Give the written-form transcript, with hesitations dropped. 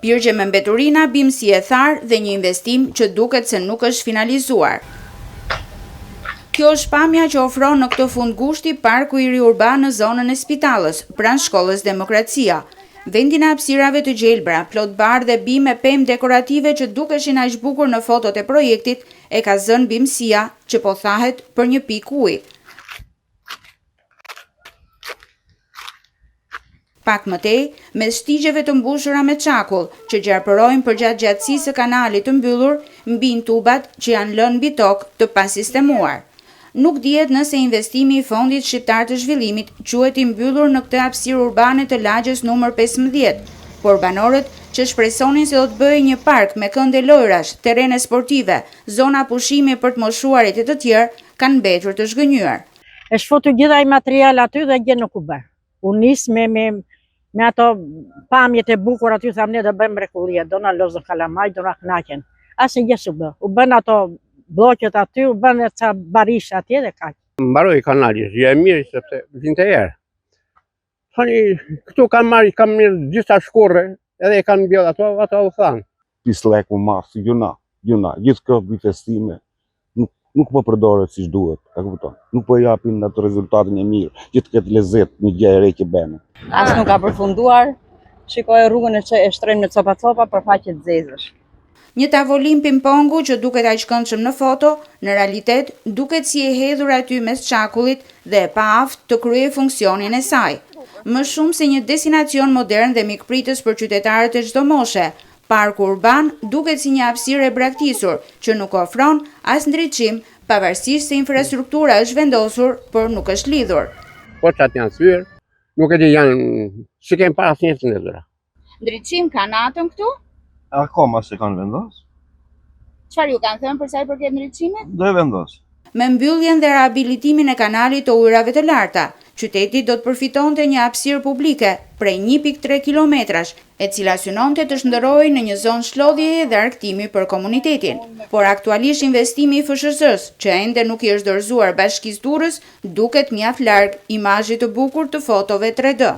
Pirgje me mbeturina, bimësi e tharë dhe një investim që duket se nuk është finalizuar. Kjo është pamja që ofron në këtë fund gushti parku i ri urban në zonën e Spitalës, pranë shkollës Demokracia. Vendi në hapësirave të gjelbra, plot bar dhe bime pemë dekorative që dukeshin aq bukur në fotot e projektit, e ka zënë bimësia që po thahet për një pikë uji. Pak më tej, mes shtigjeve të mbushura me çakull, që gjarpërojnë përgjatë gjatësisë së kanalit të mbyllur, mbin tubat që janë lënë mbi tokë të pasistemuar. Nuk dihet nëse investimi i Fondit Shqiptar të Zhvillimit quhet i mbyllur në këtë hapësirë urbane të lagjes numër 15, por banorët që shpresonin se do të bëhej një park me këndë lojrash, terrene sportive, zona pushimi për të moshuarit e të tjerë, kanë mbetur të zhgënjur. E shfotu gjitha i material aty dhe gjë nuk u bë. U nis me ato pamjet e bukur aty, thamë ne do bëjmë mrekullie, do na lozën kalamaj, do na kënaqen. Asnjë gjë s'u bë. U bën ato bloqet aty, u bën ca barish atje dhe kaq. Mbaroi kanali, e mirë sepse vinte erë. Tani këtu kam mirë gjitha shkorre, edhe e kanë mbjell ato u thanë. Pisleku mas, gjuna, gjithë këto bifestime nuk po përdoret siç duhet, e kupton. Nuk po japin atë rezultatin e mirë, që të ketë lezet një gjë e re që bënë. As nuk ka përfunduar. Shikoj rrugën e shtrojmë në copa për faqe të zezësh. Një tavolim ping-pongu që duket aq këndshëm në foto, në realitet duket si e hedhur aty mes çakullit dhe e paaft të kryej funksionin e saj. Më shumë se një destinacion modern dhe mikpritës për qytetarët e çdo moshe, parku urban duket si një hapësirë e braktisur që nuk ofron as ndriçim, pavarësisht se infrastruktura është vendosur, por nuk është lidhur. Poçat janë thyer, nuk e di si kanë para asnjë të ndezura. Ndriçim ka natën këtu? Akoma se kanë vendos. Çfarë ju kanë thënë për sa i përket ndriçimit? Do e vendos. Me mbylljen dhe rehabilitimin e kanalit të ujrave të larta, qyteti do të përfitonte një hapësirë publike prej 1.3 kilometrash, e cila synonte të shndërrohej në një zonë shlodhjeje dhe argëtimi për komunitetin. Por aktualisht investimi i FSHS-s, që ende nuk i është dorëzuar Bashkisë Durrës, duket mjaft larg imazhit të bukur të fotove 3D.